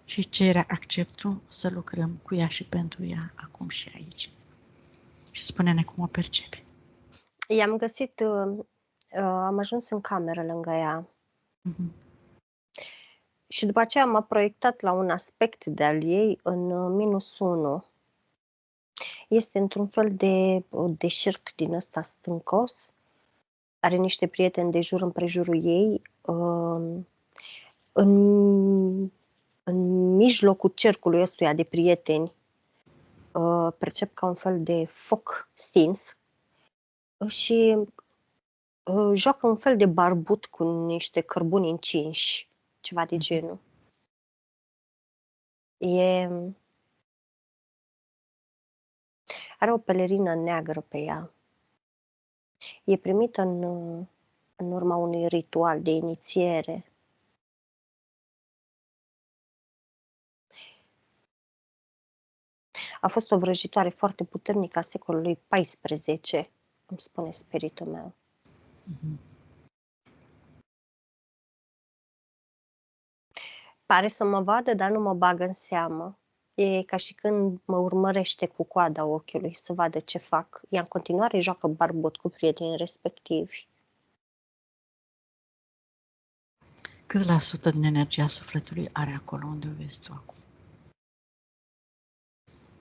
și cere acceptul să lucrăm cu ea și pentru ea acum și aici. Și spune-ne cum o percepi. I-am găsit, am ajuns în cameră lângă ea. Și după aceea m-a proiectat la un aspect de-al ei în -1. Este într-un fel de deșert din ăsta stâncos. Are niște prieteni de jur împrejurul ei. În mijlocul cercului ăstuia de prieteni percep ca un fel de foc stins și joacă un fel de barbut cu niște cărbuni încinși, ceva de genul. Are o pelerină neagră pe ea. E primită în urma unui ritual de inițiere. A fost o vrăjitoare foarte puternică a secolului XIV, îmi spune spiritul meu. Pare să mă vadă, dar nu mă bagă în seamă. E ca și când mă urmărește cu coada ochiului să vadă ce fac. Ea în continuare joacă barbot cu prietenii respectivi. Cât la sută din energia sufletului are acolo unde o vezi tu acum?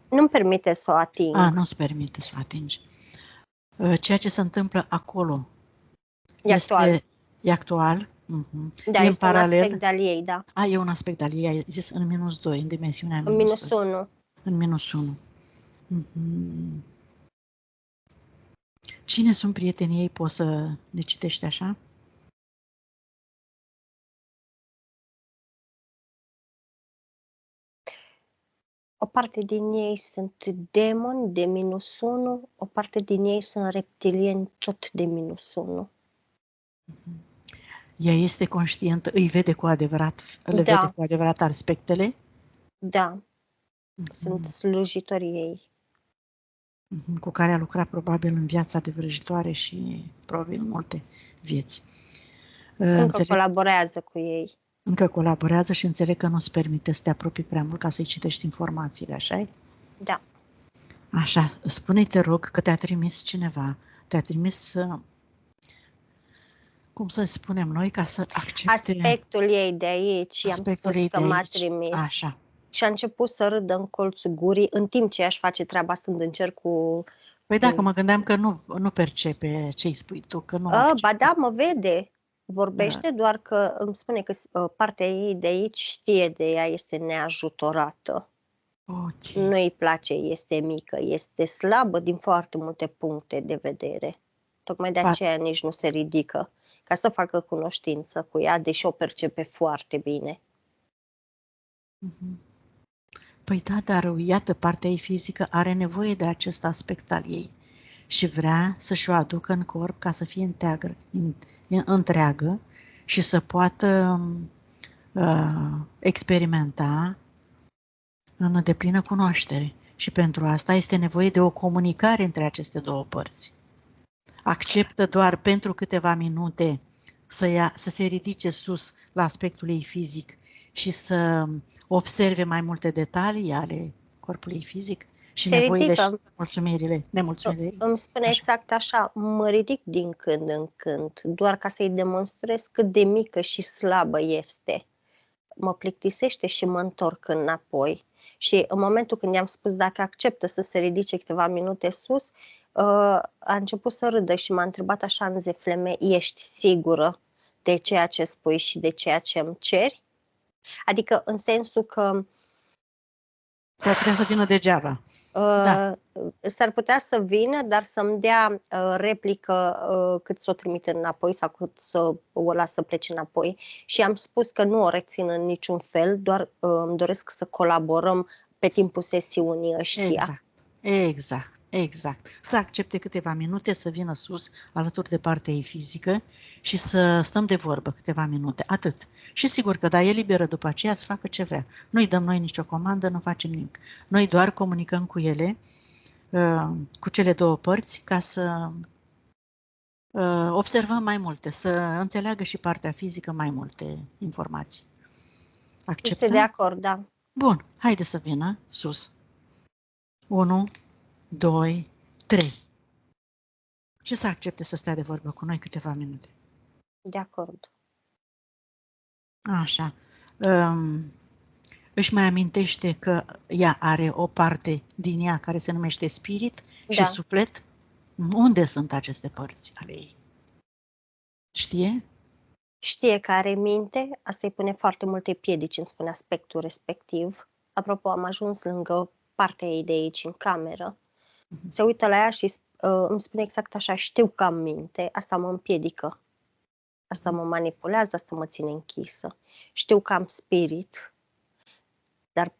Nu-mi permite să o ating. Nu-ți permite să o atingi. Ceea ce se întâmplă acolo E actual? Da, e este în paralel? un aspect de-al ei, da. E un aspect de-al ei, ai zis în -2, în dimensiunea În -1. În -1. Cine sunt prietenii ei? Poți să ne citești așa? O parte din ei sunt demoni de -1, o parte din ei sunt reptilieni tot de -1. Ea este conștientă, îi vede cu adevărat, le Da. vede cu adevărat aspectele? Da. Sunt slujitorii ei. Cu care a lucrat probabil în viața de vrăjitoare și probabil în multe vieți. Colaborează cu ei. Încă colaborează și înțeleg că nu-ți permite să te apropii prea mult ca să-i citești informațiile, așa-i? Da. Așa, spune-i, te rog, că te-a trimis cineva, te-a trimis, cum să spunem noi, ca să accepte... Aspectul ei de aici, i-am spus că m-a trimis. Așa. Și a început să râdă în colțul gurii, în timp ce ea-și face treaba stând în cer cu... Păi dacă mă gândeam că nu percepe ce-i spui tu, că nu acceptă. Ba da, mă vede. Vorbește, doar că îmi spune că partea ei de aici știe de ea, este neajutorată. Okay. Nu-i place, este mică, este slabă din foarte multe puncte de vedere. Tocmai de aceea nici nu se ridică, ca să facă cunoștință cu ea, deși o percepe foarte bine. Păi da, dar iată, partea ei fizică are nevoie de acest aspect al ei și vrea să-și o aducă în corp ca să fie întreagă și să poată experimenta în deplină cunoaștere. Și pentru asta este nevoie de o comunicare între aceste două părți. Acceptă doar pentru câteva minute să se ridice sus la aspectul ei fizic și să observe mai multe detalii ale corpului fizic și nevoile și nemulțumirile ei. Îmi spune exact așa, mă ridic din când în când, doar ca să-i demonstrez cât de mică și slabă este. Mă plictisește și mă întorc înapoi. Și în momentul când i-am spus dacă acceptă să se ridice câteva minute sus, a început să râdă și m-a întrebat așa în zefleme, ești sigură de ceea ce spui și de ceea ce îmi ceri? Adică în sensul că s-ar putea să vină degeaba. Da. S-ar putea să vină, dar să-mi dea replică cât să o trimite înapoi sau cât să o las să plece înapoi. Și am spus că nu o rețin în niciun fel, doar îmi doresc să colaborăm pe timpul sesiunii ăștia. Exact. Să accepte câteva minute, să vină sus alături de partea ei fizică și să stăm de vorbă câteva minute, atât. Și sigur că e liberă după aceea să facă ce vrea. Nu-i dăm noi nicio comandă, nu facem nimic. Noi doar comunicăm cu ele, cu cele două părți, ca să observăm mai multe, să înțeleagă și partea fizică mai multe informații. Acceptă? Este de acord, da. Bun, haide să vină sus. 1, 2, 3. Și să accepte să stea de vorbă cu noi câteva minute. De acord. Așa. Își mai amintește că ea are o parte din ea care se numește spirit și Da. suflet? Unde sunt aceste părți ale ei? Știe? Știe că are minte, asta îi pune foarte multe piedici, îmi spune aspectul respectiv. Apropo, am ajuns lângă partea ei de aici, în cameră. Se uită la ea și îmi spune exact așa, știu că am minte, asta mă împiedică. Asta mă manipulează, asta mă ține închisă. Știu că am spirit, dar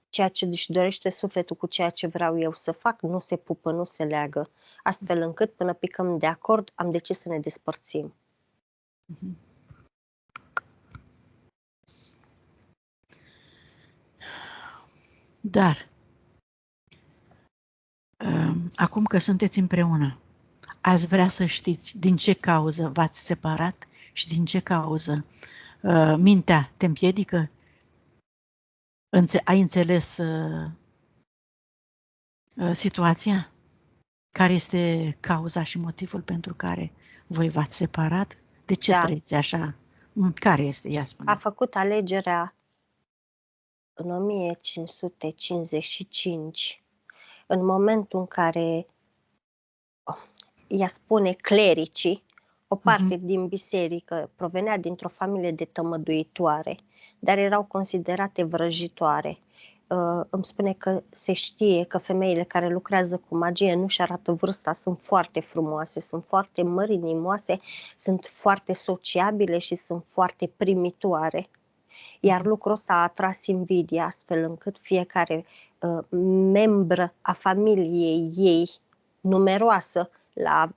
ceea ce își dorește sufletul cu ceea ce vreau eu să fac nu se pupă, nu se leagă, astfel încât până picăm de acord am decis să ne despărțim. Dar, acum că sunteți împreună, ați vrea să știți din ce cauză v-ați separat și din ce cauză mintea te împiedică? Ai înțeles situația? Care este cauza și motivul pentru care voi v-ați separat? De ce trăiți așa? Care este? Ia spune. A făcut alegerea în 1555, în momentul în care ea spune clericii, o parte din biserică provenea dintr-o familie de tămăduitoare, dar erau considerate vrăjitoare. Îmi spune că se știe că femeile care lucrează cu magie nu-și arată vârsta, sunt foarte frumoase, sunt foarte mărinimoase, sunt foarte sociabile și sunt foarte primitoare. Iar lucrul ăsta a atras invidia, astfel încât fiecare membră a familiei ei, numeroasă la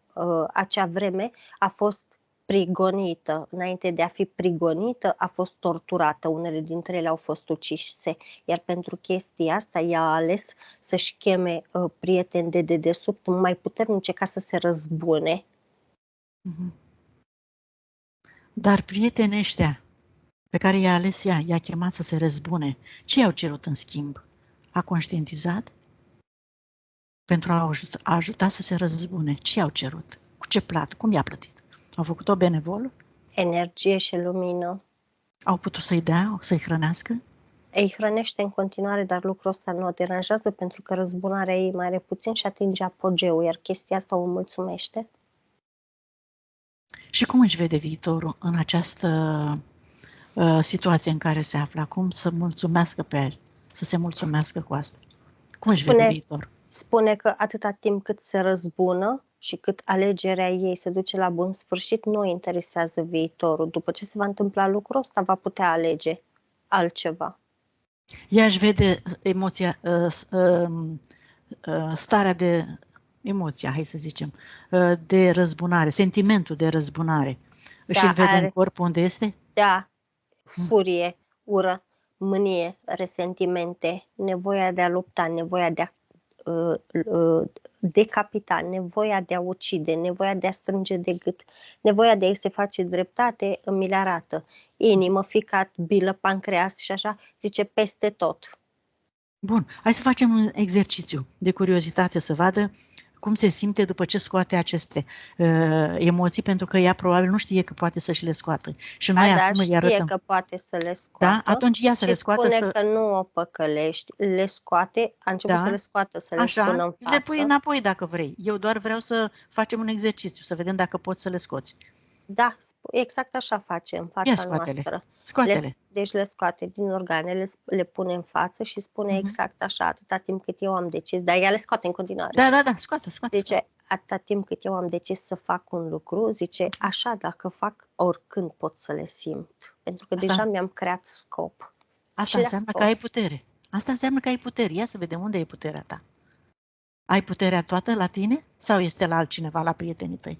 acea vreme, a fost prigonită. Înainte de a fi prigonită, a fost torturată. Unele dintre ele au fost ucise. Iar pentru chestia asta, ea a ales să-și cheme prieteni de dedesubt mai puternice ca să se răzbune. Dar prietenii ăștia pe care i-a ales ea, i-a chemat să se răzbune, ce i-au cerut în schimb? A conștientizat? Pentru a ajuta să se răzbune. Ce i-au cerut? Cu ce plată? Cum i-a plătit? Au făcut-o benevol? Energie și lumină. Au putut să-i dea, să-i hrănească? Îi hrănește în continuare, dar lucrul ăsta nu o deranjează pentru că răzbunarea ei mai are puțin și atinge apogeul, iar chestia asta o mulțumește. Și cum își vede viitorul în această situație în care se află acum, să mulțumească pe el, să se mulțumească cu asta? Cum își vede viitorul? Spune că atâta timp cât se răzbună și cât alegerea ei se duce la bun sfârșit, nu o interesează viitorul. După ce se va întâmpla lucrul ăsta, va putea alege altceva. Ea își vede emoția, starea de emoția, hai să zicem, de răzbunare, sentimentul de răzbunare. Și îl vede în corp unde este? Da, furie, ură, mânie, resentimente, nevoia de a lupta, nevoia de a decapita, nevoia de a ucide, nevoia de a strânge de gât, nevoia de a-i se face dreptate, mi le arată. Inimă, ficat, bilă, pancreas și așa, zice peste tot. Bun, hai să facem un exercițiu de curiozitate să vadă cum se simte după ce scoate aceste emoții, pentru că ea probabil nu știe că poate să și le scoată. Și noi acum îi arătăm. Știe că poate să le scoată. Da? Atunci ea să le scoată. Spune că nu o păcălești, le scoate, a început să le scoată, să le spună în față. Le pui înapoi dacă vrei. Eu doar vreau să facem un exercițiu, să vedem dacă poți să le scoți. Da, exact așa face în fața noastră. Scoate-le. Deci le scoate din organe, le pune în față și spune exact așa, atâta timp cât eu am decis, dar ea le scoate în continuare. Da, scoate. Zice, atâta timp cât eu am decis să fac un lucru, zice, așa dacă fac, oricând pot să le simt. Pentru că deja mi-am creat scop. Asta înseamnă că ai putere. Asta înseamnă că ai putere. Ia să vedem unde e puterea ta. Ai puterea toată la tine sau este la altcineva, la prietenii tăi?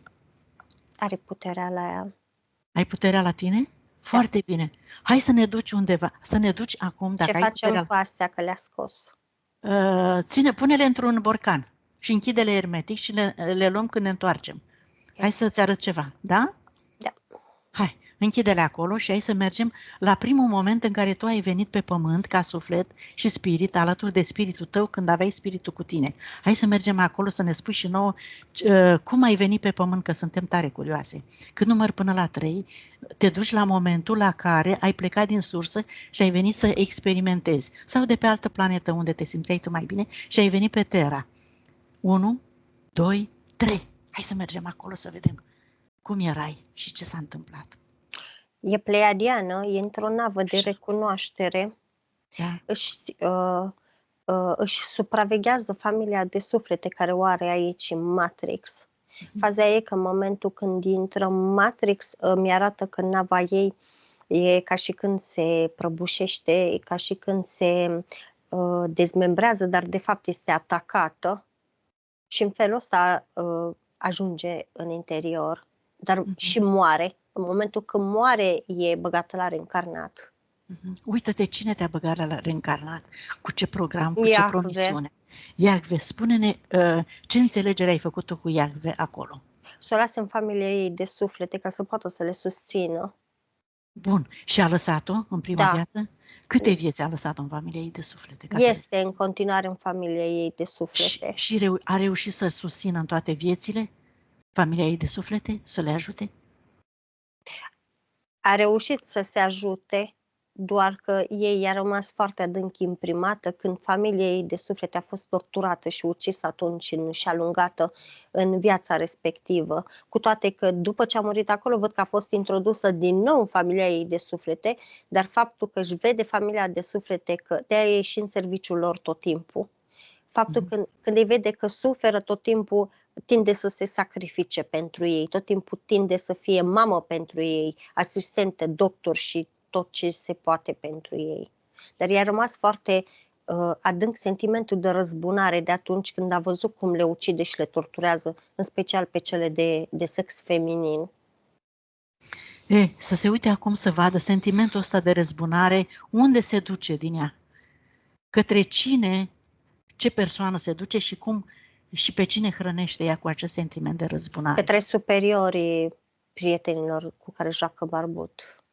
Are puterea la ea. Ai puterea la tine? Foarte bine. Hai să ne duci undeva. Să ne duci acum, dacă ce facem cu astea că le-a scos? Pune-le într-un borcan și închide-le hermetic și le luăm când ne întoarcem. Hai să-ți arăt ceva, da? Da. Hai, Închide-le acolo și hai să mergem la primul moment în care tu ai venit pe pământ ca suflet și spirit, alături de spiritul tău când aveai spiritul cu tine. Hai să mergem acolo să ne spui și nouă cum ai venit pe pământ, că suntem tare curioase. Când număr până la 3, te duci la momentul la care ai plecat din sursă și ai venit să experimentezi. Sau de pe altă planetă unde te simțeai tu mai bine și ai venit pe Terra. 1, 2, 3. Hai să mergem acolo să vedem cum erai și ce s-a întâmplat. E pleiadiană, e într-o navă de recunoaștere, Da? își supraveghează familia de suflete care o are aici în Matrix. Faza e că în momentul când intră în Matrix mi arată că nava ei e ca și când se prăbușește, e ca și când se dezmembrează, dar de fapt este atacată și în felul ăsta ajunge în interior, dar și moare. În momentul când moare, e băgată la reîncarnat. Uită-te cine te-a băgat la reîncarnat, cu ce program, cu ce Iahve. promisiune. Iahve, spune-ne ce înțelegere ai făcut cu Iahve acolo. Să o lase în familia ei de suflete ca să poată să le susțină. Bun. Și a lăsat-o în prima Da. viață? Câte vieți a lăsat în familia ei de suflete? Este în continuare în familia ei de suflete. Și a reușit să susțină în toate viețile familia ei de suflete? Să le ajute? A reușit să se ajute, doar că ei i-a rămas foarte adânc imprimată când familia ei de suflete a fost torturată și ucisă atunci și alungată în viața respectivă. Cu toate că după ce a murit acolo, văd că a fost introdusă din nou în familia ei de suflete, dar faptul că își vede familia de suflete că de-aia e și în serviciul lor tot timpul, faptul că când îi vede că suferă tot timpul, tinde să se sacrifice pentru ei, tot timpul tinde să fie mamă pentru ei, asistentă, doctor și tot ce se poate pentru ei. Dar i-a rămas foarte adânc sentimentul de răzbunare de atunci când a văzut cum le ucide și le torturează, în special pe cele de sex feminin. Să se uite acum să vadă sentimentul ăsta de răzbunare, unde se duce din ea, către cine, ce persoană se duce și cum și pe cine hrănește ea cu acest sentiment de răzbunare. Către superiorii prietenilor cu care joacă barbut.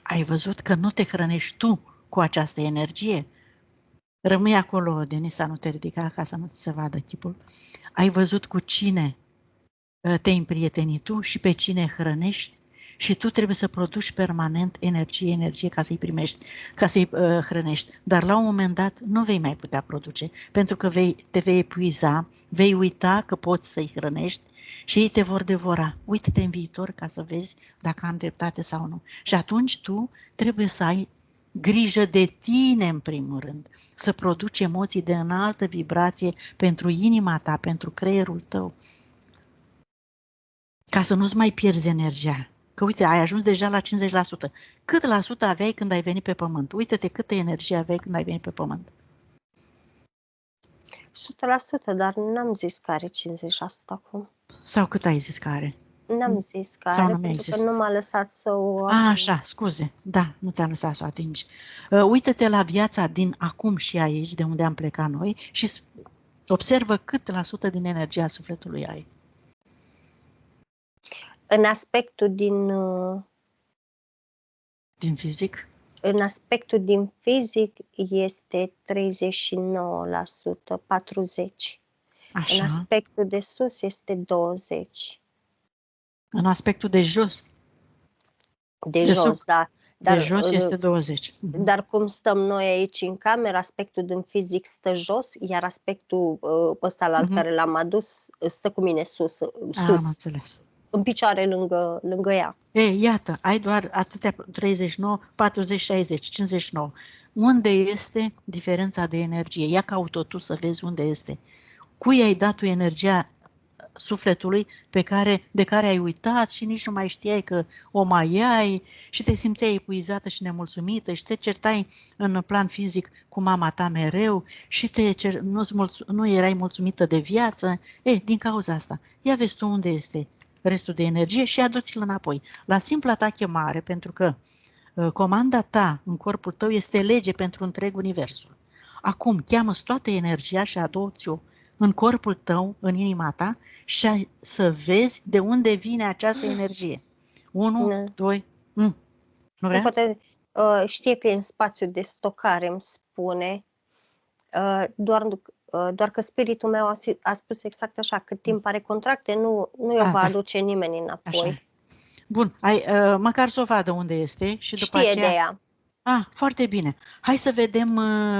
Ai văzut că nu te hrănești tu cu această energie? Rămâi acolo, Denisa, nu te ridica ca să nu se vadă chipul. Ai văzut cu cine te împrieteni tu și pe cine hrănești? Și tu trebuie să produci permanent energie ca să-i primești, ca să-i hrănești. Dar la un moment dat nu vei mai putea produce, pentru că te vei epuiza, vei uita că poți să-i hrănești și ei te vor devora. Uită-te în viitor ca să vezi dacă am dreptate sau nu. Și atunci tu trebuie să ai grijă de tine în primul rând, să produci emoții de înaltă vibrație pentru inima ta, pentru creierul tău, ca să nu-ți mai pierzi energia. Că uite, ai ajuns deja la 50%. Cât la sută aveai când ai venit pe pământ? Uită-te câtă energie aveai când ai venit pe pământ. 100%, dar n-am zis că are 50% acum. Sau cât ai zis că are? N-am zis că Sau are, nu mi-ai pentru zis? că nu m-a lăsat să o A, așa, scuze. Da, nu te-am lăsat să o atingi. Uită-te la viața din acum și aici, de unde am plecat noi, și observă cât la sută din energia sufletului ai. În aspectul din fizic? În aspectul din fizic este 39%, 40%. Așa. În aspectul de sus este 20%. În aspectul de jos? De jos, da. Dar, de jos este 20. Dar cum stăm noi aici în cameră, aspectul din fizic stă jos, iar aspectul ăsta la care l-am adus stă cu mine sus. Am înțeles. În picioare lângă ea. Iată, ai doar atâtea 39, 40, 60, 59. Unde este diferența de energie? Ia caută tu să vezi unde este. Cui ai dat tu energia sufletului de care ai uitat și nici nu mai știai că o mai ai și te simțeai epuizată și nemulțumită și te certai în plan fizic cu mama ta mereu și nu erai mulțumită de viață. Din cauza asta, ia vezi tu unde este restul de energie și adu-ți-l înapoi. La simpla ta chemare, pentru că comanda ta în corpul tău este lege pentru întreg universul. Acum cheamă-ți toată energia și adu-ți-o în corpul tău, în inima ta și să vezi de unde vine această energie. 1, 2, Nu Nu vrea? poate, știe că e în spațiu de stocare, îmi spune, doar că spiritul meu a spus exact așa, cât timp are contracte, nu i-o va Da, aduce nimeni așa e. înapoi. Bun, măcar să o vadă unde este și după Știe de aceea... ea. Foarte bine. Hai să vedem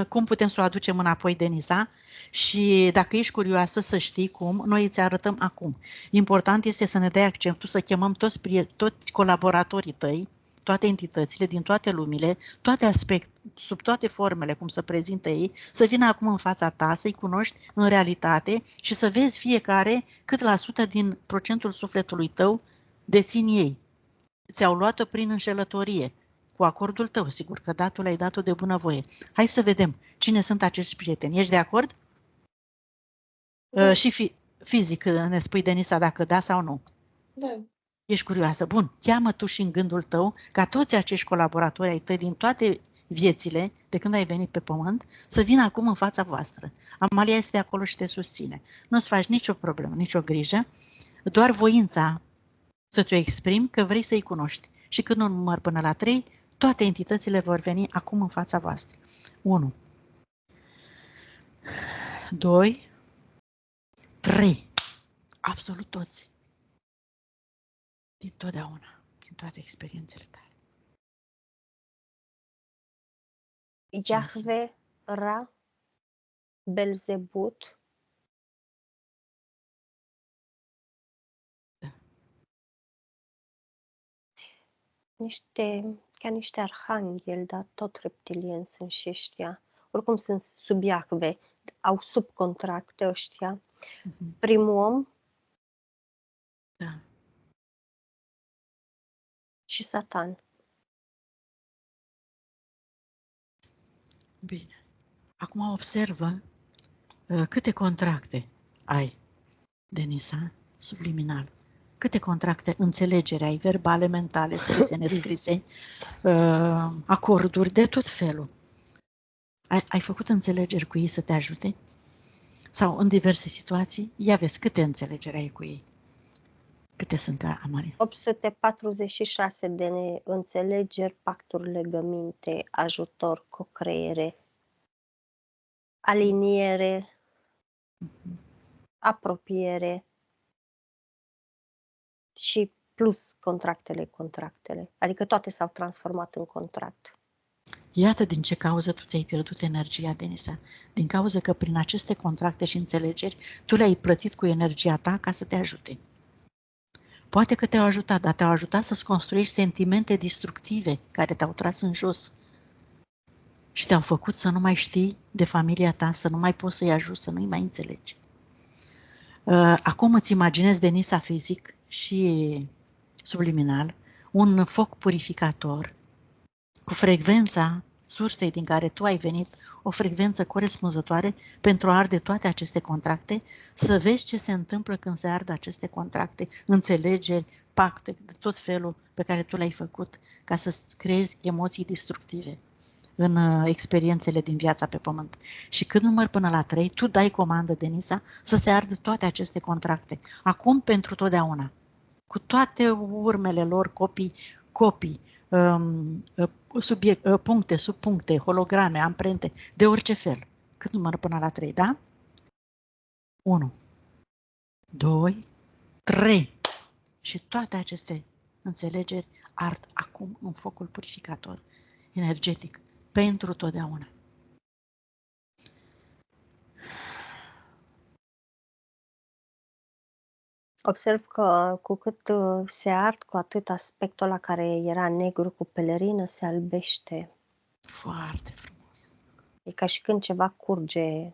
cum putem să o aducem înapoi, Denisa, și dacă ești curioasă să știi cum, noi îți arătăm acum. Important este să ne dai accentul, să chemăm toți colaboratorii tăi, toate entitățile din toate lumile, sub toate formele cum se prezintă ei, să vină acum în fața ta, să-i cunoști în realitate și să vezi fiecare cât la sută din procentul sufletului tău dețin ei. Ți-au luat-o prin înșelătorie, cu acordul tău, sigur, că datul ai dat-o de bunăvoie. Hai să vedem cine sunt acești prieteni. Ești de acord? Da. Și fizic ne spui, Denisa, dacă da sau nu. Da. Ești curioasă. Bun, cheamă tu și în gândul tău ca toți acești colaboratori ai tăi din toate viețile, de când ai venit pe pământ, să vină acum în fața voastră. Amalia este acolo și te susține. Nu-ți faci nicio problemă, nicio grijă, doar voința să ți-o exprimi că vrei să-i cunoști. Și când nu număr până la 3, toate entitățile vor veni acum în fața voastră. 1, 2, 3. Absolut toți. Din totdeauna. Din toate experiențele tale. Iahve, Ra, Belzebut. Da. Ca niște arhangheli, dar tot reptilieni sunt și ăștia. Oricum sunt sub Iahve, au subcontracte ăștia. Primul om Da. și Satan. Bine. Acum observă câte contracte ai, Denisa, subliminal. Câte contracte, înțelegere ai, verbale, mentale, scrise, nescrise, acorduri de tot felul. Ai făcut înțelegeri cu ei să te ajute? Sau în diverse situații? Ia vezi câte înțelegeri ai cu ei. Câte sunt, Amalia? 846 de înțelegeri, pacturi, legăminte, ajutor, cocreiere, aliniere, apropiere și plus contractele. Adică toate s-au transformat în contract. Iată din ce cauză tu ți-ai pierdut energia, Denisa. Din cauza că prin aceste contracte și înțelegeri tu le-ai plătit cu energia ta ca să te ajute. Poate că te-au ajutat, dar te-au ajutat să-ți construiești sentimente destructive care te-au tras în jos și te-au făcut să nu mai știi de familia ta, să nu mai poți să-i ajuți, să nu-i mai înțelegi. Acum îți imaginezi, Denisa, fizic și subliminal, un foc purificator cu frecvența sursei din care tu ai venit, o frecvență corespunzătoare pentru a arde toate aceste contracte, să vezi ce se întâmplă când se ard aceste contracte, înțelegeri, pacte, de tot felul pe care tu le-ai făcut ca să creezi emoții destructive în experiențele din viața pe pământ. Și când număr până la 3, tu dai comandă, Denisa, să se ardă toate aceste contracte, acum pentru totdeauna, cu toate urmele lor, copii, puncte, subpuncte, holograme, amprente, de orice fel. Cât număr până la 3, da? 1, 2, 3. Și toate aceste înțelegeri ard acum în focul purificator, energetic, pentru totdeauna. Observ că cu cât se ard, cu atât aspectul ăla care era negru cu pelerină se albește. Foarte frumos. E ca și când ceva curge,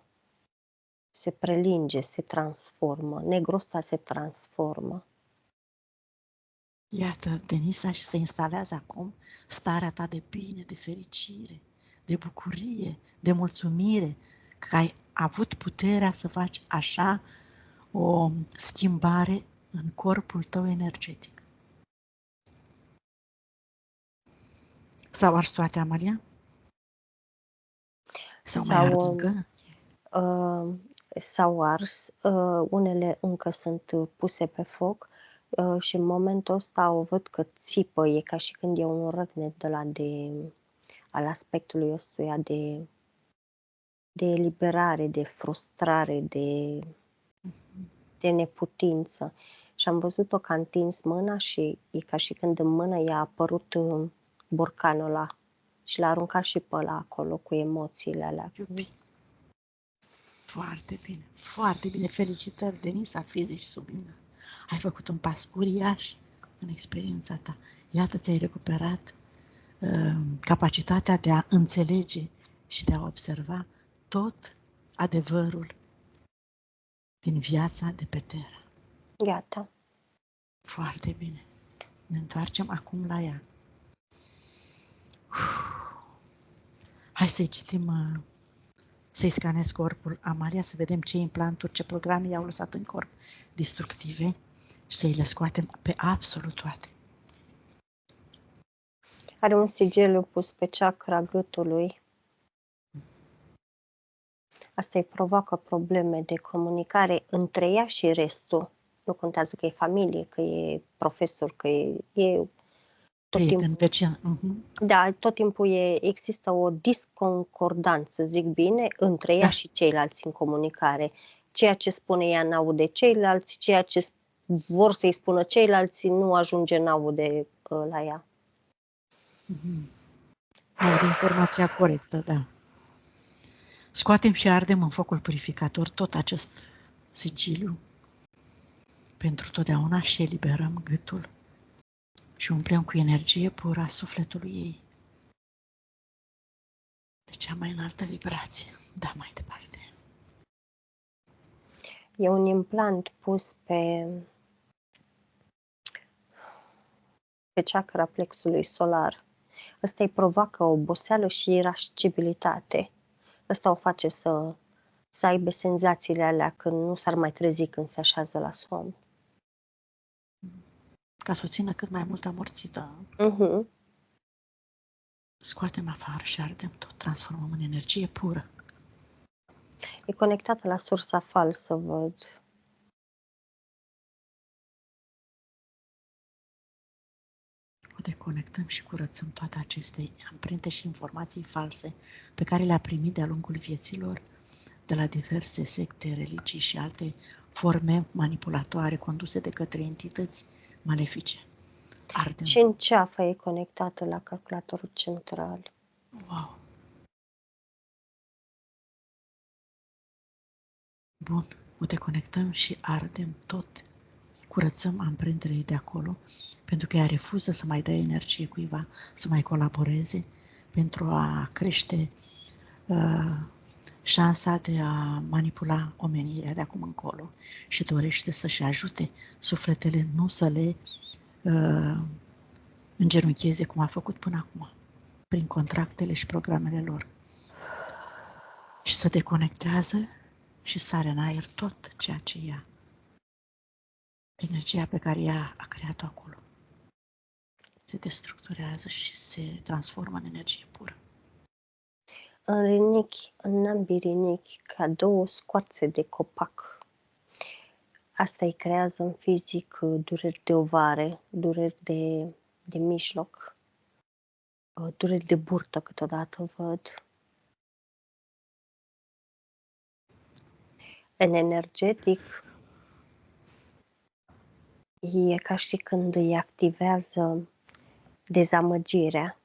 se prelinge, se transformă. Negrul ăsta se transformă. Iată, Denisa, și se instalează acum starea ta de bine, de fericire, de bucurie, de mulțumire, că ai avut puterea să faci așa o schimbare în corpul tău energetic. S-au ars toate, Amalia? Sau mai ard încă? S-au ars, unele încă sunt puse pe foc și în momentul ăsta o văd că țipă, e ca și când e un răgnet de la al aspectului ăstuia de eliberare, de frustrare, de neputință. Și am văzut-o că a întins mâna și e ca și când în mână i-a apărut borcanul ăla și l-a aruncat și pe ăla acolo cu emoțiile alea. Iubit. Foarte bine, foarte bine. Felicitări, Denisa, fizici sublină. Ai făcut un pas uriaș în experiența ta. Iată, ți-ai recuperat capacitatea de a înțelege și de a observa tot adevărul din viața de pe Terra. Iată. Foarte bine. Ne întoarcem acum la ea. Hai să-i citim, să-i scanez corpul Amalia, să vedem ce implanturi, ce programe i-au lăsat în corp destructive și să-i le scoatem pe absolut toate. Are un sigiliu pus pe chakra gâtului. Asta îi provoacă probleme de comunicare între ea și restul. Nu contează că e familie, că e profesor, că e tot Prieten, timpul. vecin. Da, tot timpul există o disconcordanță, zic bine, între ea Da. și ceilalți în comunicare. Ceea ce spune ea n-aude ceilalți, ceea ce vor să-i spună ceilalți nu ajunge, n-aude la ea. Aude informația corectă, da. Scoatem și ardem în focul purificator tot acest sigiliu pentru totdeauna și eliberăm gâtul și umplem cu energie pură a sufletului ei. De cea mai înaltă vibrație. Da, mai departe. E un implant pus pe chakra plexului solar. Ăsta îi provoacă oboseală și irascibilitate. Ăsta o face să aibă senzațiile alea când nu s-ar mai trezi când se așează la somn. Ca să o țină cât mai mult amorțită. Scoatem afară și ardem tot, transformăm în energie pură. E conectată la sursa falsă, văd. O deconectăm și curățăm toate aceste amprente și informații false pe care le-a primit de-a lungul vieților de la diverse secte, religii și alte forme manipulatoare conduse de către entități malefice. Ardem. Și în ceafă e conectată la calculatorul central. Wow! Bun, o deconectăm și ardem tot. Curățăm amprentele de acolo, pentru că ea refuză să mai dea energie cuiva, să mai colaboreze, pentru a crește șansa de a manipula omenirea de acum încolo și dorește să-și ajute sufletele, nu să le îngenuncheze cum a făcut până acum, prin contractele și programele lor. Și se deconectează și sare în aer tot ceea ce ea, energia pe care ea a creat-o acolo. Se destructurează și se transformă în energie pură. În rinichi, în ambii rinichi, ca două scoarțe de copac. Asta îi creează în fizic dureri de ovare, dureri de mijloc, dureri de burtă câteodată văd. În energetic, e ca și când îi activează dezamăgirea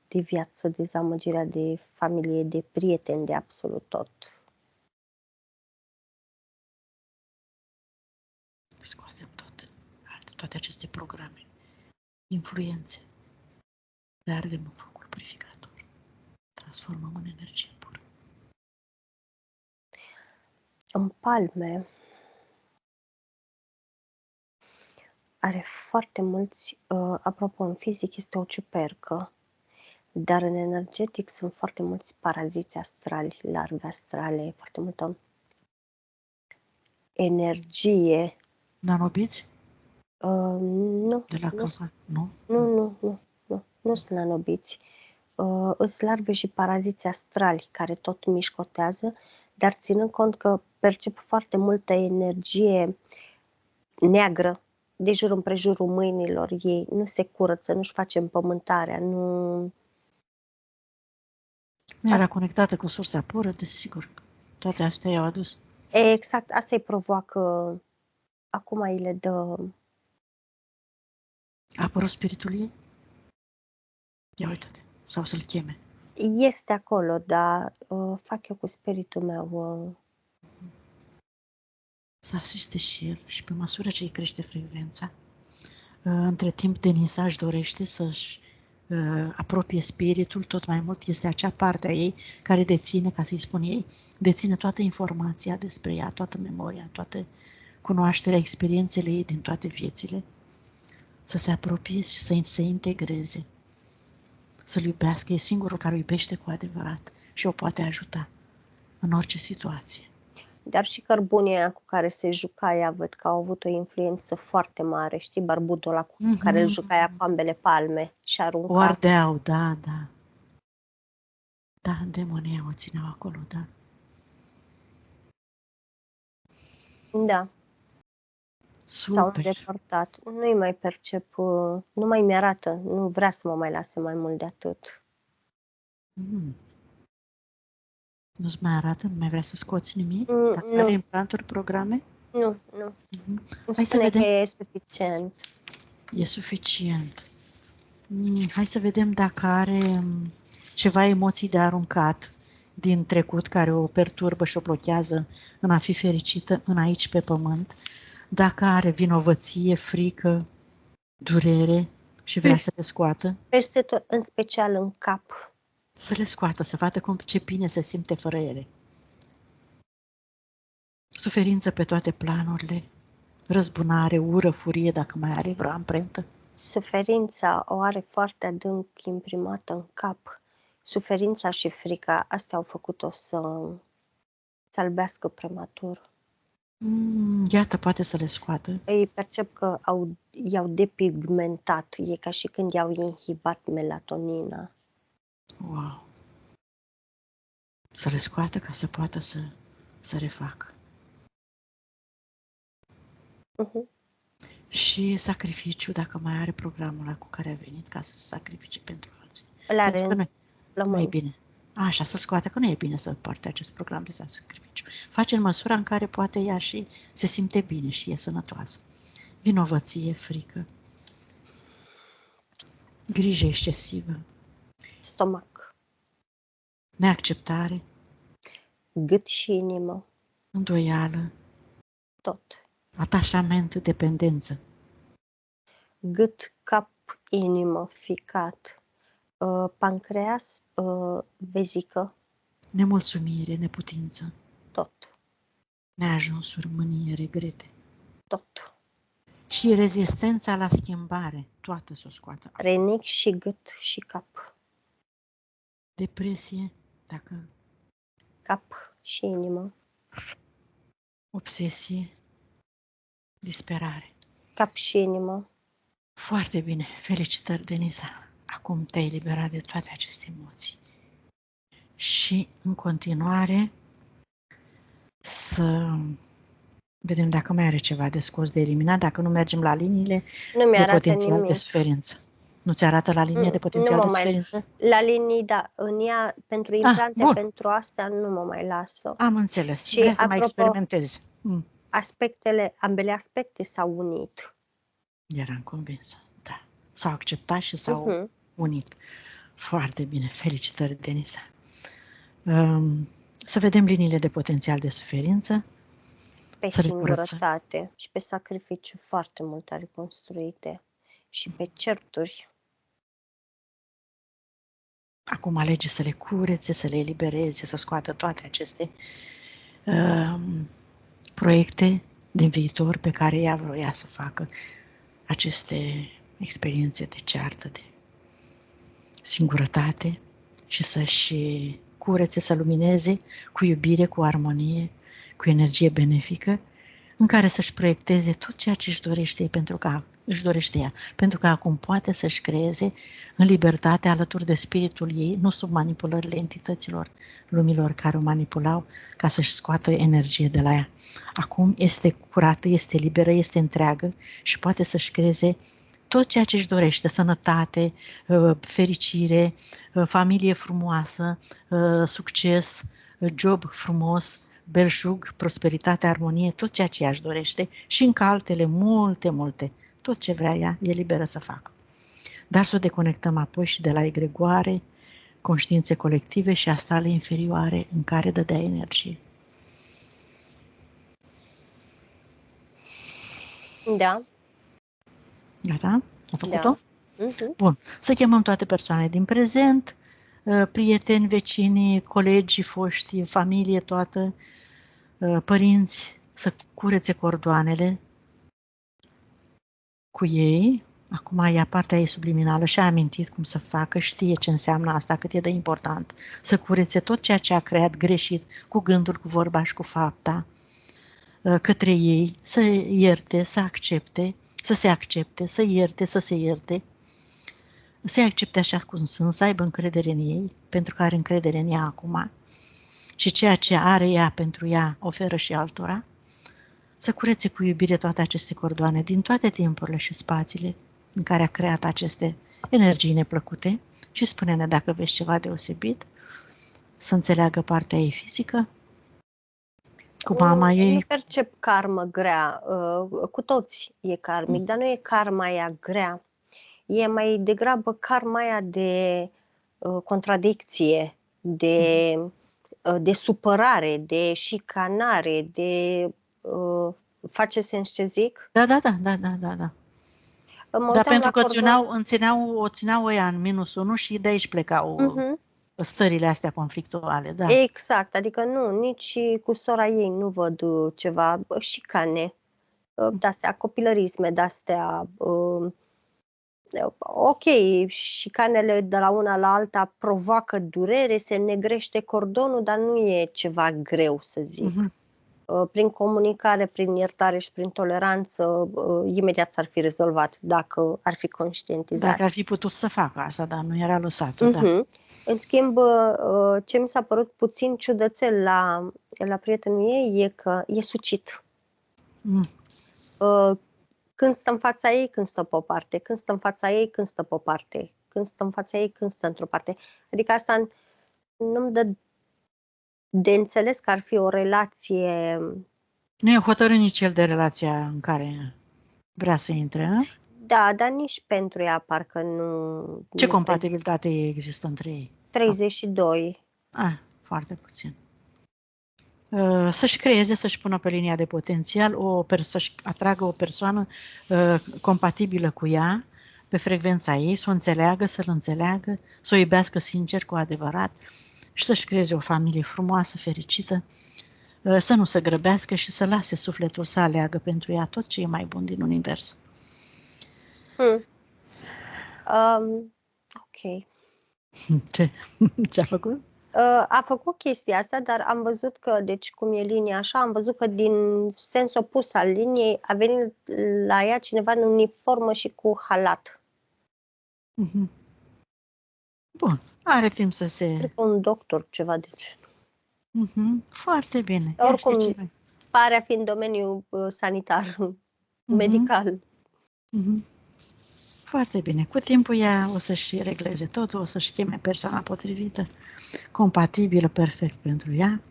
de viață, dezamăgirea de familie, de prieteni, de absolut tot. Scoatem toate aceste programe, influențe, le ardem în focul purificator, transformăm în energie pură. În palme are foarte mulți, apropo, în fizic este o ciupercă, dar în energetic sunt foarte mulți paraziți astrali, larve astrale, foarte multă energie. Nanobiți? Nu. De la Crăva? Nu? Nu sunt nanobiți. Îs larve și paraziți astrali care tot mișcotează, dar ținând cont că percep foarte multă energie neagră, de jur împrejurul mâinilor ei, nu se curăță, nu-și face împământarea, nu... Nu era conectată cu sursa pură, desigur. Toate astea i-au adus. Exact, asta îi provoacă, acum îi le dă... A apărut spiritul ei? Ia uite-te. Sau să-l cheme. Este acolo, dar fac eu cu spiritul meu... Să asiste și el și pe măsură ce îi crește frecvența. Între timp, Denisa își dorește să-și apropie spiritul tot mai mult. Este acea parte a ei care deține, ca să-i spun ei, deține toată informația despre ea, toată memoria, toată cunoașterea, experiențele ei din toate viețile. Să se apropie și să se integreze. Să-l iubească. E singurul care o iubește cu adevărat și o poate ajuta în orice situație. Dar și cărbunii aia cu care se juca ea, văd că au avut o influență foarte mare. Știi, barbudul ăla cu care îl juca ea cu ambele palme și arunca. O ardeau, da, da. Da, demonii o țineau acolo, da. Da, s-au Super. îndepărtat. Nu-i mai percep, nu mai mi-arată, nu vrea să mă mai lase mai mult de atât. Nu-ți mai arată? Nu mai vrea să scoți nimic? Dacă Nu. are implanturi, programe? Nu. Mhm. Îmi Hai să spune că vedem. e suficient. E suficient. Hai să vedem dacă are ceva emoții de aruncat din trecut care o perturbă și o blochează în a fi fericită în aici pe pământ. Dacă are vinovăție, frică, durere și vrea să le scoată, Peste tot, în special în cap. să le scoată, să vadă ce bine se simte fără ele. Suferință pe toate planurile, răzbunare, ură, furie, dacă mai are vreo amprentă. Suferința o are foarte adânc imprimată în cap. Suferința și frica, astea au făcut-o să albească prematur. Iată, poate să le scoată. Îi percep că i-au depigmentat. E ca și când i-au inhibat melatonina. Wow! Să le scoată ca să poată să refacă. Și sacrificiu, dacă mai are programul ăla cu care a venit ca să se sacrifice pentru alții. Îl are Pentru că nu e în bine. Așa, să scoate, că nu e bine să poarte acest program de sacrificiu. Face în măsura în care poate ea și se simte bine și e sănătoasă. Vinovăție, frică, grijă excesivă, stomac, neacceptare, gât și inimă, îndoială, tot. atașament, dependență. Gât, cap, inimă, ficat, pancreas, vezică, Nemulțumire, neputință, tot. neajunsuri, mânie, regrete. Tot. Și rezistența la schimbare, toată să o scoată. Renic și gât și cap. Depresie, dacă Cap și inimă. obsesie, disperare. Cap și inimă. Foarte bine, felicitări, Denisa. Acum te-ai eliberat de toate aceste emoții. Și în continuare să vedem dacă mai are ceva de scos, de eliminat, dacă nu mergem la liniile Nu mi de arată potențial nimic. de suferință. Nu ți arată la linie de potențial nu de mă mai- suferință? La linii, da. În ea, pentru implante, bun. pentru astea, nu mă mai lasă. Am înțeles. Și Vrea să mai apropo, experimentezi. ambele aspecte s-au unit. Eram convinsă, da. S-au acceptat și s-au unit. Foarte bine. Felicitări, Denisa. Să vedem liniile de potențial de suferință. Pe Să le curățăm. singurătate și pe sacrificiu foarte mult reconstruite. Și pe certuri. Acum alege să le curețe, să le elibereze, să scoată toate aceste proiecte din viitor pe care ea vroia să facă aceste experiențe de ceartă, de singurătate și să-și curețe, să lumineze cu iubire, cu armonie, cu energie benefică în care să-și proiecteze tot ceea ce își dorește ea, pentru că acum poate să-și creeze în libertate alături de spiritul ei, nu sub manipulările entităților lumilor care o manipulau ca să-și scoată energie de la ea. Acum este curată, este liberă, este întreagă și poate să-și creeze tot ceea ce își dorește, sănătate, fericire, familie frumoasă, succes, job frumos, belșug, prosperitate, armonie, tot ceea ce ea își dorește și încă altele multe, tot ce vrea ea, e liberă să facă. Dar să o deconectăm apoi și de la egregoare, conștiințe colective și astale inferioare în care dădea energie. Da. Gata? A făcut-o? Da. Bun. Să chemăm toate persoanele din prezent, prieteni, vecini, colegi foști, familie toată, părinți, să curețe cordoanele cu ei. Acum ea partea ei subliminală și-a amintit cum să facă, știe ce înseamnă asta, cât e de important. Să curețe tot ceea ce a creat greșit, cu gândul, cu vorba și cu fapta, către ei, să ierte, să accepte, să se accepte, să ierte, să se ierte, să-i accepte așa cum sunt, să aibă încredere în ei, pentru că are încredere în ea acum și ceea ce are ea pentru ea oferă și altora, să curețe cu iubire toate aceste cordoane din toate timpurile și spațiile în care a creat aceste energii neplăcute și spune-ne dacă vezi ceva deosebit, să înțeleagă partea ei fizică, cu mama ei. Nu percep karmă grea, cu toți e karmic, dar nu e karma aia grea, e mai degrabă karma aia de contradicție, de supărare, de șicanare, de... face sens ce zic? Da. Dar pentru că o țineau ăia în -1 și de aici plecau stările astea conflictuale. Da. Exact, adică nu, nici cu sora ei nu văd ceva șicane, de-astea, copilărisme, de-astea... Ok, șicanele de la una la alta provoacă durere, se negrește cordonul, dar nu e ceva greu, să zic. Prin comunicare, prin iertare și prin toleranță, imediat s-ar fi rezolvat dacă ar fi conștientizat. Dacă ar fi putut să facă asta, dar nu era lăsată. Da. În schimb, ce mi s-a părut puțin ciudățel la prietenul ei e că e sucit. Când stă în fața ei, când stă pe o parte, când stă în fața ei, când stă pe o parte, când stă în fața ei, când stă într-o parte. Adică asta nu-mi dă de înțeles că ar fi o relație... Nu e hotărât nici el de relația în care vrea să intre, nu? Da, dar nici pentru ea parcă nu... Ce compatibilitate există între ei? 32. Foarte puțin. Să-și creeze, să-și pună pe linia de potențial, să-și atragă o persoană compatibilă cu ea, pe frecvența ei, să o înțeleagă, să-l înțeleagă, să o iubească sincer, cu adevărat și să-și creeze o familie frumoasă, fericită, să nu se grăbească și să lase sufletul să aleagă pentru ea tot ce e mai bun din univers. Ok. Ce a făcut? A făcut chestia asta, dar am văzut că, deci cum e linia așa, am văzut că din sens opus al liniei a venit la ea cineva în uniformă și cu halat. Bun, are timp să se... Cred că un doctor, ceva de genul. Foarte bine. Oricum, pare a fi în domeniul sanitar, medical. Foarte bine. Cu timpul ea o să-și regleze totul, o să-și cheme persoana potrivită, compatibilă, perfect pentru ea.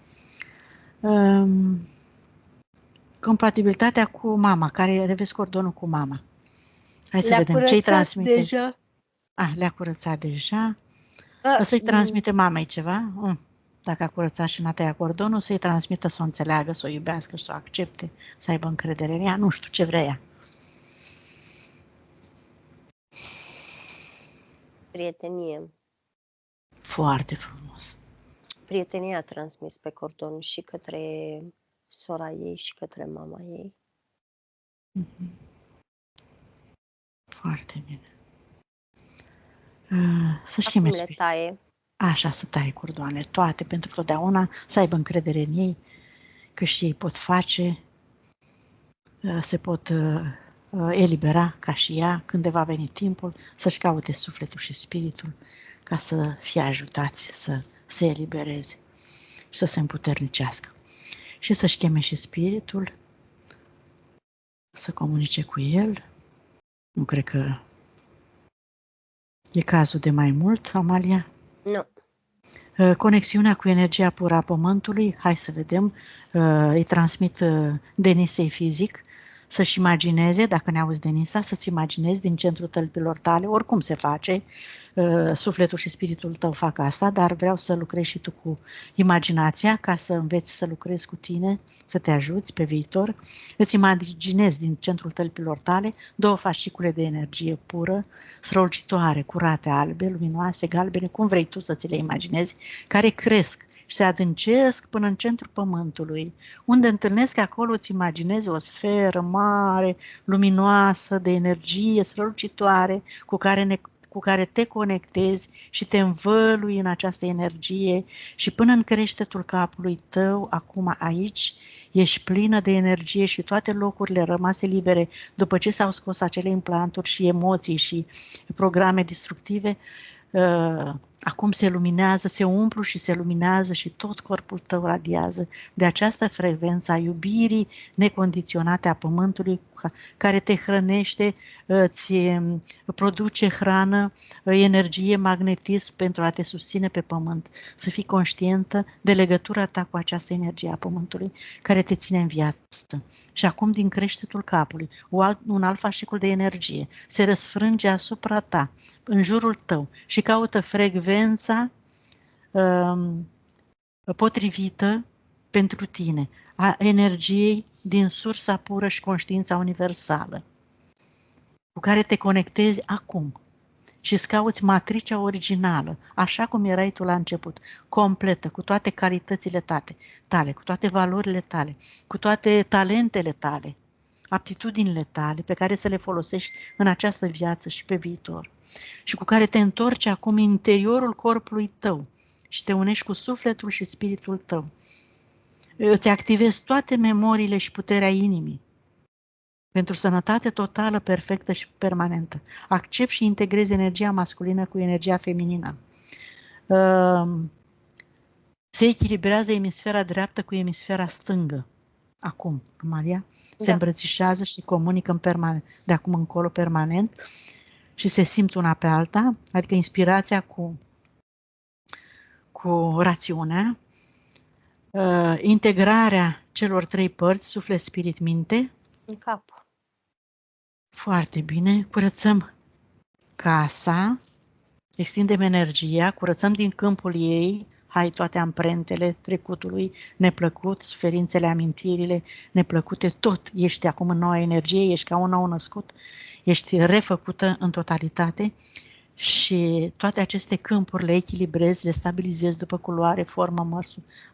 Compatibilitatea cu mama, care revezi cordonul cu mama. Hai să vedem ce-i transmite. Deja. Le-a curățat deja. O să-i transmite mamei ceva. Dacă a curățat și n-a tăiat cordonul, să-i transmită, să o înțeleagă, să o iubească, să o accepte, să aibă încredere în ea. Nu știu ce vrea ea. Prietenie. Foarte frumos. Prietenia a transmis pe cordon și către sora ei și către mama ei. Foarte bine. Să-și cheme le taie. Așa, să taie cordoane toate, pentru totdeauna, să aibă încredere în ei, că și ei pot face. se pot elibera ca și ea când va veni timpul să-și caute sufletul și spiritul ca să fie ajutați să se elibereze și să se împuternicească. Și să-și cheme și spiritul, să comunice cu el. Nu cred că e cazul de mai mult, Amalia? Nu. Conexiunea cu energia pură a Pământului, hai să vedem, îi transmit Denisei fizic, să-și imagineze, dacă ne auzi Denisa, să-ți imaginezi din centrul tălpilor tale, oricum se face, sufletul și spiritul tău fac asta, dar vreau să lucrezi și tu cu imaginația ca să înveți să lucrezi cu tine, să te ajuți pe viitor. Îți imaginezi din centrul tălpilor tale 2 fascicule de energie pură, strălucitoare, curate, albe, luminoase, galbene, cum vrei tu să ți le imaginezi, care cresc și se adâncesc până în centrul Pământului, unde întâlnesc acolo, îți imaginezi o sferă mare, luminoasă, de energie strălucitoare, cu care te conectezi și te învălui în această energie și până în creștetul capului tău, acum aici, ești plină de energie și toate locurile rămase libere după ce s-au scos acele implanturi și emoții și programe destructive, acum se luminează, se umplu și se luminează și tot corpul tău radiază de această frecvență a iubirii necondiționate a Pământului care te hrănește, îți produce hrană, energie, magnetism pentru a te susține pe Pământ. Să fii conștientă de legătura ta cu această energie a Pământului care te ține în viață. Și acum din creștetul capului, un alt fascicul de energie se răsfrânge asupra ta, în jurul tău și caută frecvența potrivită pentru tine, a energiei din sursa pură și conștiința universală, cu care te conectezi acum și îți cauți matricea originală, așa cum erai tu la început, completă, cu toate calitățile tale, cu toate valorile tale, cu toate talentele tale, aptitudinile tale pe care să le folosești în această viață și pe viitor și cu care te întorci acum în interiorul corpului tău și te unești cu sufletul și spiritul tău. Îți activezi toate memoriile și puterea inimii pentru sănătate totală, perfectă și permanentă. Accepți și integrezi energia masculină cu energia feminină. Se echilibrează emisfera dreaptă cu emisfera stângă. Acum, Maria, se îmbrățișează și comunică în permanent, de acum încolo permanent și se simt una pe alta, adică inspirația cu rațiunea, integrarea celor 3 părți, suflet, spirit, minte. În cap. Foarte bine, curățăm casa, extindem energia, curățăm din câmpul ei, toate amprentele trecutului neplăcut, suferințele, amintirile neplăcute, tot ești acum în noua energie, ești ca un nou născut, ești refăcută în totalitate și toate aceste câmpuri le echilibrezi, le stabilizezi după culoare, formă,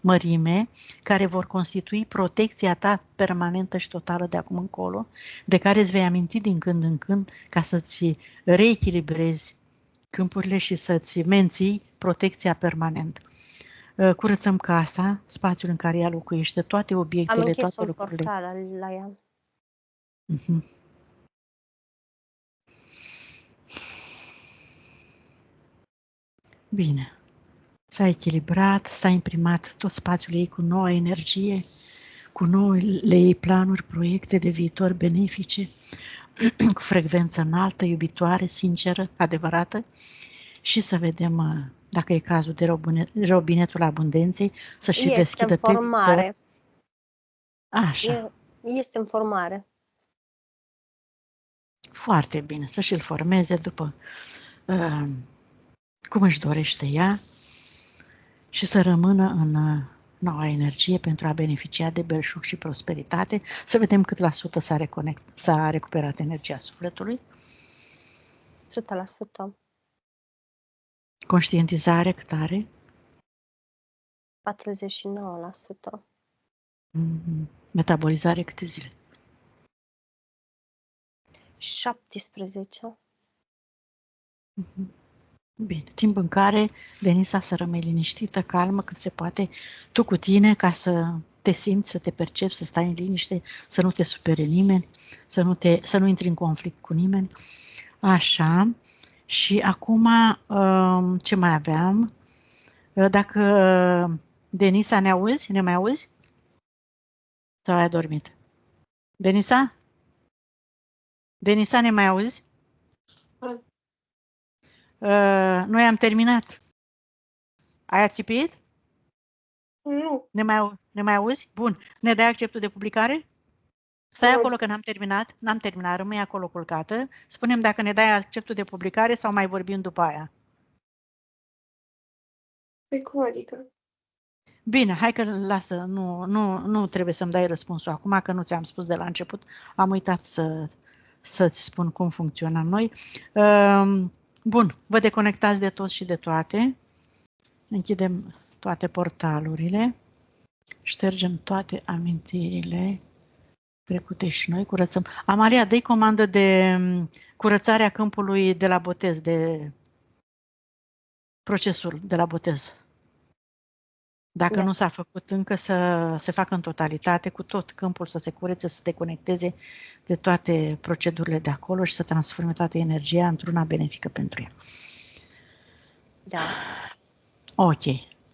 mărime, care vor constitui protecția ta permanentă și totală de acum încolo, de care îți vei aminti din când în când ca să-ți reechilibrezi câmpurile și să-ți menții protecția permanentă. Curățăm casa, spațiul în care ea locuiește, toate obiectele, am închis toate un lucrurile. portal la ea. Bine. S-a echilibrat, s-a imprimat tot spațiul ei cu noua energie, cu noile ei planuri, proiecte de viitor benefice, cu frecvență înaltă, iubitoare, sinceră, adevărată și să vedem dacă e cazul de robinetul abundenței să și deschidă pe viitor. Așa. Este în formare. Foarte bine, să și-l formeze după cum își dorește ea și să rămână în noua energie pentru a beneficia de belșug și prosperitate. Să vedem cât la sută s-a recuperat energia sufletului. 100%. Conștientizare cât are? 49%. Metabolizare câte zile? 17. Bine, timp în care Denisa să rămâi liniștită, calmă, cât se poate, tu cu tine, ca să te simți, să te percepi, să stai în liniște, să nu te supere nimeni, să nu intri în conflict cu nimeni. Așa. Și acum, ce mai aveam? Dacă Denisa, ne auzi? Ne mai auzi? Sau ai adormit? Denisa? Denisa, ne mai auzi? Noi am terminat. Ai ațipit? Nu. Ne mai auzi? Bun. Ne dai acceptul de publicare? Stai Nu. acolo că n-am terminat. N-am terminat, rămâi acolo culcată. Spunem dacă ne dai acceptul de publicare sau mai vorbim după aia. Păi cum adică? Bine, hai că lasă, nu trebuie să-mi dai răspunsul acum, că nu ți-am spus de la început. Am uitat să-ți spun cum funcționăm noi. Bun, vă deconectați de toți și de toate. Închidem toate portalurile. Ștergem toate amintirile trecute și noi curățăm. Amalia, dă-i comandă de curățarea câmpului de la botez, de procesul de la botez. Dacă nu s-a făcut încă, să se facă în totalitate, cu tot câmpul să se curețe, să se deconecteze de toate procedurile de acolo și să transforme toată energia într-una benefică pentru ea. Da. Ok,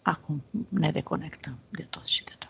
acum ne deconectăm de tot și de tot.